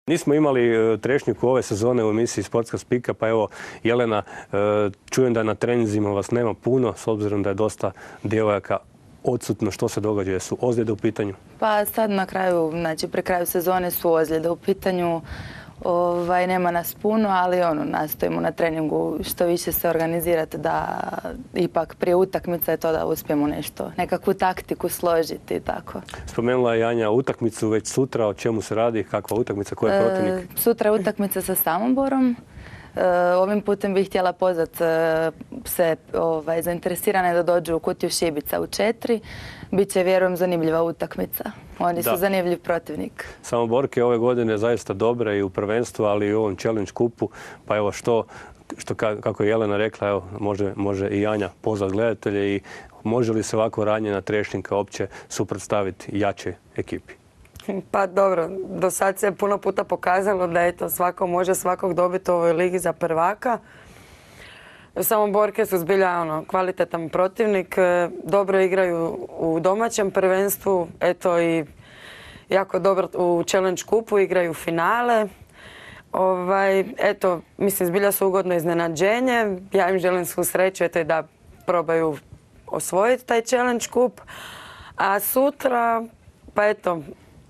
Nismo imali Trešnjiku ove sezone u emisiji Sportska spika, pa evo Jelena, čujem da na treninzima vas nema puno, s obzirom da je dosta djevojaka odsutno. Što se događa? Jesu ozljede u pitanju? Pa sad na kraju, znači pri kraju sezone su ozljede u pitanju. Nema nas puno, ali nastojimo na treningu što više se organizirati da ipak prije utakmice je to da uspijemo nešto, nekakvu taktiku složiti i tako. Spomenula je Janja utakmicu već sutra, o čemu se radi, kakva utakmica, ko je protivnik? Sutra je utakmica sa Samoborom. Ovim putem bih htjela pozvati sve zainteresirane da dođu u Kutiju Šibica u 4. Biće, vjerujem, zanimljiva utakmica. Oni su zanimljiv protivnik. Samoborke ove godine zaista dobre i u prvenstvu, ali i u ovom Challenge kupu. Pa evo kako je Jelena rekla, evo, može i Janja pozvati gledatelje i može li se ovako ranjena Trešnjinka uopće suprotstaviti jačoj ekipi? Pa dobro, do sad se puno puta pokazalo da svako može svakog dobiti u ovoj ligi za prvaka. Samoborke su zbilja kvalitetan protivnik, dobro igraju u domaćem prvenstvu, i jako dobro u Challenge kupu, igraju finale. Mislim, zbilja su ugodno iznenađenje. Ja im želim svu sreću da probaju osvojiti taj Challenge kup. A sutra,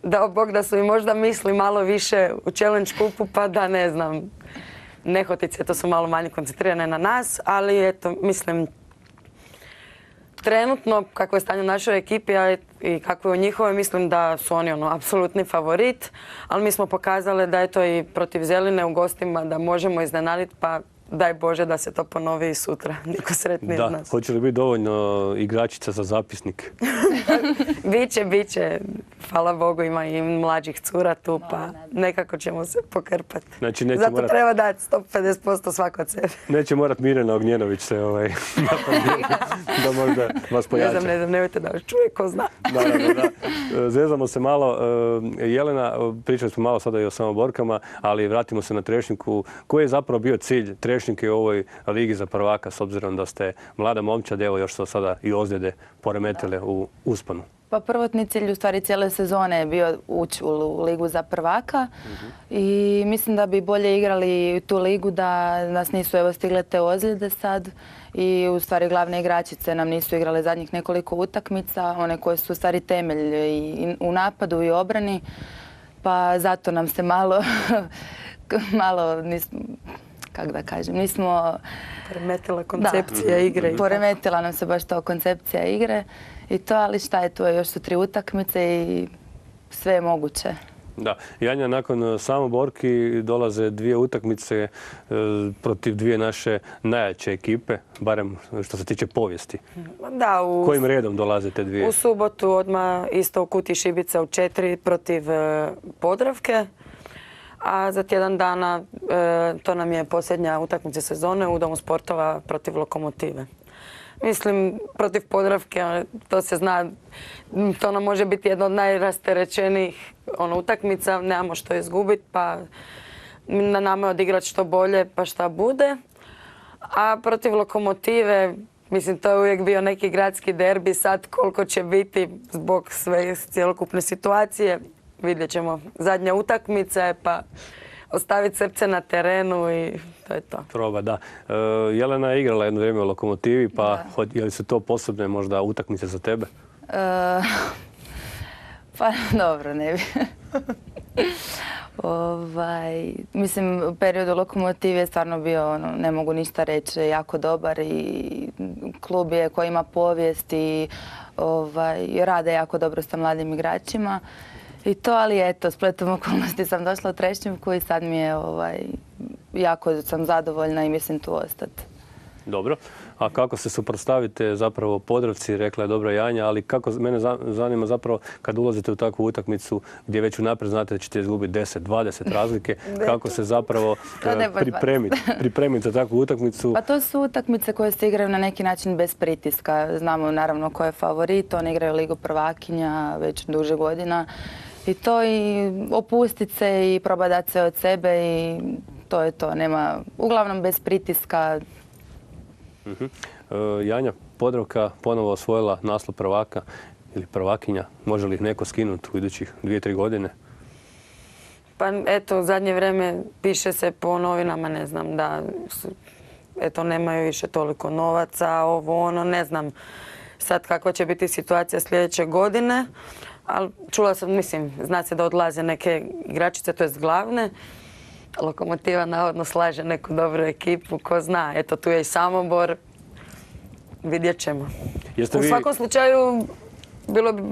dao Bog da su i možda misli malo više u Challenge kupu, pa da ne znam, nehotice to su malo manje koncentrirane na nas, ali mislim, trenutno kako je stanje u našoj ekipi i kako je u njihovoj, mislim da su oni apsolutni favorit, ali mi smo pokazali da i protiv Zeline u gostima da možemo iznenaditi, pa daj Bože da se to ponovi i sutra. Niko sretniji od nas. Hoće li biti dovoljno igračica za zapisnik? Biće. Hvala Bogu, ima i mlađih cura tu, pa nekako ćemo se pokrpati. Znači, zato treba dati 150% svako od sebe. Neće morat Mirjana Ognjenović se da možda vas pojača. Ne znam, nemojte da vas čuje, ko zna. Da. Zezamo se malo. Jelena, pričali smo malo sada i o Samoborkama, ali vratimo se na Trešnjiku. Koji je zapravo bio cilj Trešnjike u ovoj ligi za prvaka, s obzirom da ste mlada momčad, evo još su sada i ozljede poremetile u usponu? Pa prvotni cilj u stvari cijele sezone je bio ući u ligu za prvaka i mislim da bi bolje igrali tu ligu da nas nisu stigle te ozljede sad i u stvari glavne igračice nam nisu igrale zadnjih nekoliko utakmica, one koje su u stvari temelj i u napadu i obrani, pa zato nam se malo kako da kažem, nismo... Poremetila koncepcija igre. Poremetila nam se baš to koncepcija igre i to, ali šta je tu, još su 3 utakmice i sve je moguće. Da. Janja, nakon Samoborki dolaze 2 utakmice protiv 2 naše najjače ekipe, barem što se tiče povijesti. Da, kojim redom dolaze te 2? U subotu odmah isto u Kutiji Šibica u 4 protiv Podravke. A za tjedan dana to nam je posljednja utakmica sezone u Domu sportova protiv Lokomotive. Mislim, protiv Podravke, to se zna, to nam može biti jedna od najrasterećenijih utakmica, nemamo što izgubiti, pa na nama je odigrati što bolje, pa šta bude. A protiv Lokomotive, mislim, to je uvijek bio neki gradski derbi, sad koliko će biti zbog sve cjelokupne situacije. Vidjet ćemo. Zadnja utakmica je, pa ostaviti srce na terenu i to je to. Proba, da. Jelena je igrala jedno vrijeme u Lokomotivi, pa je li su to posebne možda utakmice za tebe? Pa dobro, ne bi. Mislim, period u Lokomotivi je stvarno bio, ne mogu ništa reći, jako dobar i klub je koji ima povijest i rade jako dobro sa mladim igračima. I to, ali eto, spletom okolnosti sam došla u Trešnjivku i sad mi je jako sam zadovoljna i mislim tu ostati. Dobro. A kako se suprotstavite zapravo Podravci, rekla je dobra Janja, ali kako mene zanima zapravo kad ulazite u takvu utakmicu gdje već unaprijed znate da ćete izgubiti 10, 20 razlike, kako se zapravo pripremiti za takvu utakmicu? Pa to su utakmice koje se igraju na neki način bez pritiska. Znamo naravno ko je favorit, oni igraju Ligu prvakinja već duže godina. I to i opustit se i proba dati sve od sebe i to je to. Nema, uglavnom bez pritiska. Janja, Podravka ponovo osvojila naslov prvaka ili prvakinja. Može li ih neko skinuti u idućih 2-3 godine? Pa eto, u zadnje vrijeme piše se po novinama, ne znam, da eto, nemaju više toliko novaca, ovo ono, ne znam sad kakva će biti situacija sljedeće godine. Ali čula sam, mislim, zna se da odlaze neke igračice, to jest glavne. Lokomotiva navodno slaže neku dobru ekipu, ko zna. Eto, tu je i Samobor. Vidjet ćemo. U svakom slučaju,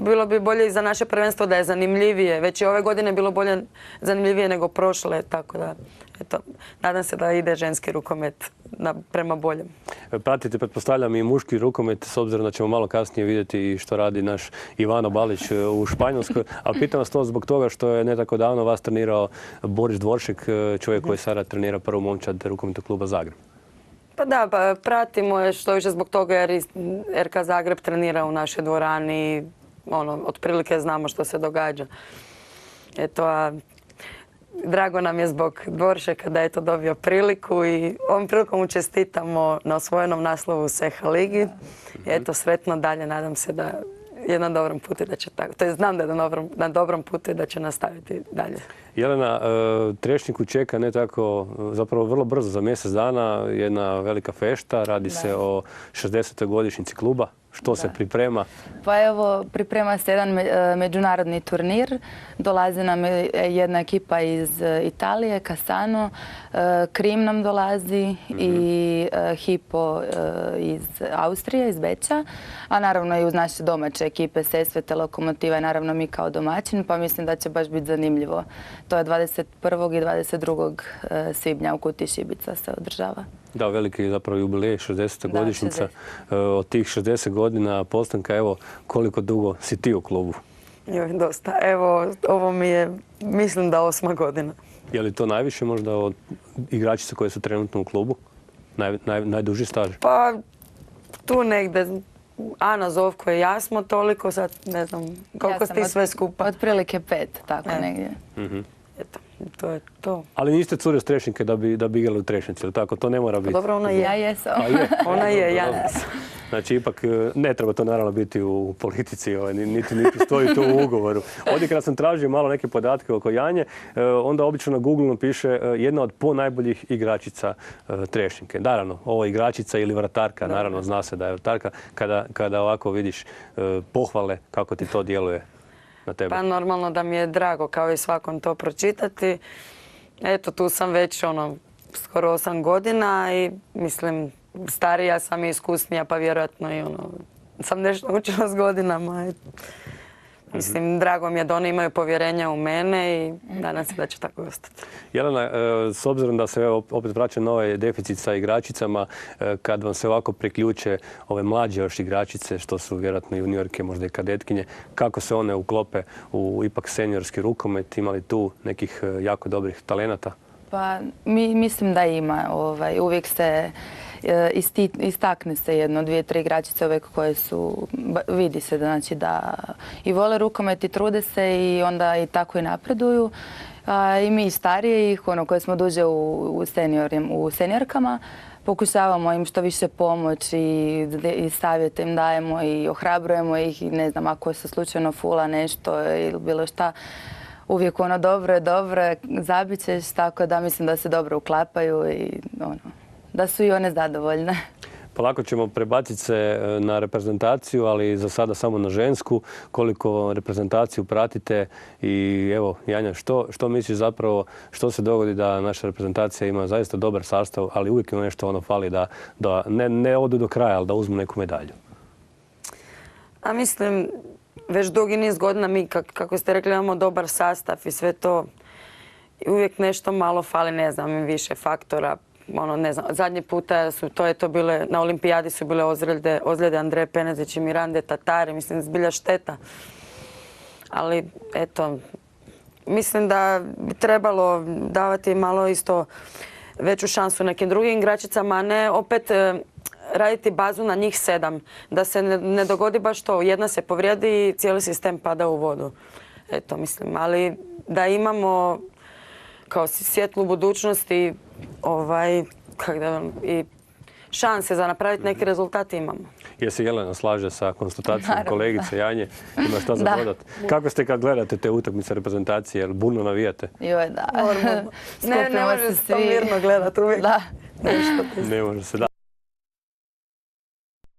bilo bi bolje i za naše prvenstvo da je zanimljivije. Već i ove godine bilo bolje zanimljivije nego prošle, tako da, eto, nadam se da ide ženski rukomet prema boljem. Pratite, pretpostavljam, i muški rukomet, s obzirom da ćemo malo kasnije vidjeti što radi naš Ivano Balić u Španjolskoj. Ali pitam vas to zbog toga što je ne tako davno vas trenirao Boris Dvoršek, čovjek koji sada trenira prvu momčad rukometnog kluba Zagreb. Pa da, pa pratimo je što više zbog toga jer RK Zagreb trenira u našoj dvorani. Otprilike znamo što se događa. Eto, a drago nam je zbog Dvoršeka da je to dobio priliku i ovom prilikom mu čestitamo na osvojenom naslovu u SEHA ligi. Eto, sretno dalje, nadam se da je na dobrom putu da će tako. To je, znam da je na dobrom putu i da će nastaviti dalje. Jelena, Trešnjiku čeka ne tako, zapravo vrlo brzo, za mjesec dana, jedna velika fešta. Radi se o 60. godišnjici kluba. Što se priprema? Pa evo, priprema se jedan međunarodni turnir. Dolazi nam jedna ekipa iz Italije, Cassano, Krim nam dolazi i Hypo iz Austrije, iz Beča, a naravno i uz naše domaće ekipe Sesvete, Lokomotiva i naravno mi kao domaćin, pa mislim da će baš biti zanimljivo. To je 21. i 22. svibnja u Kutiji Šibica se održava. Da, veliki zapravo jubilej, 60. godišnjica. Od tih 60 godina postanka, evo, koliko dugo si ti u klubu? Dosta. Evo, ovo mi je, mislim da 8. godina. Je li to najviše možda od igračica koje su trenutno u klubu? Najduži staž? Pa, tu negde. Ana, Zovko i ja smo toliko, sad ne znam koliko ste sve skupa. Otprilike 5, tako negdje. Eto, to je to. Ali niste cure s Trešnjike da bi igrali u Trešnjici, ili tako? To ne mora biti. Dobro, ona je. Ja jesam. Ona je, ja nisam. Znači, ipak ne treba to naravno biti u politici, niti stoji to u ugovoru. Ovdje kada sam tražio malo neke podatke oko Janje, onda obično na Google piše jedna od najboljih igračica Trešnjike. Naravno, ovo je igračica ili vratarka, naravno zna se da je vratarka. Kada ovako vidiš pohvale, kako ti to djeluje na tebe? Pa normalno da mi je drago kao i svakom to pročitati. Eto, tu sam već skoro 8 godina i mislim starija sam i iskusnija, pa vjerojatno i sam nešto učila s godinama. Mislim, drago mi je da oni imaju povjerenja u mene i nadam se da će tako ostati. Jelena, s obzirom da se opet vraća na ovaj deficit sa igračicama, kad vam se ovako priključe ove mlađe još igračice, što su vjerojatno juniorke, možda i kadetkinje, kako se one uklope u ipak seniorski rukomet? Ima li tu nekih jako dobrih talenata? Pa mislim da ima. Uvijek se istakne se jedno, 2, 3 igračice uvijek koje su, vidi se znači da i vole rukomet i trude se i onda i tako i napreduju. I mi starije koje smo duže u seniorkama, pokušavamo im što više pomoći i savjete im dajemo i ohrabrujemo ih i ne znam, ako se slučajno fula nešto ili bilo šta, uvijek dobro, zabit ćeš, tako da mislim da se dobro uklapaju i da su i one zadovoljne. Polako ćemo prebaciti se na reprezentaciju, ali za sada samo na žensku. Koliko reprezentaciju pratite i evo, Janja, što misliš zapravo, što se dogodi da naša reprezentacija ima zaista dobar sastav, ali uvijek ima nešto fali da ne odu do kraja, ali da uzmu neku medalju? A mislim, već dugi niz godina mi, kako ste rekli, imamo dobar sastav i sve to. Uvijek nešto malo fali, ne znam, više faktora. Ne znam, zadnji puta su to bile, na olimpijadi su bile ozljede Andreje Penezić i Mirande Tatari, mislim, zbilja šteta. Ali, eto, mislim da bi trebalo davati malo isto veću šansu nekim drugim igračicama, a ne opet raditi bazu na njih 7. Da se ne dogodi baš to, jedna se povrijedi i cijeli sistem pada u vodu. Eto, mislim, ali da imamo kao svjetlu budućnost i šanse za napraviti neki rezultat imamo. Jer se Jelena slaže sa konstatacijom kolegice Janje, ima šta za dodat. Kako ste kad gledate te utakmice reprezentacije, jel burno navijate? Joj, da. Ne može se to mirno gledati uvijek. Da. Ne može se, da.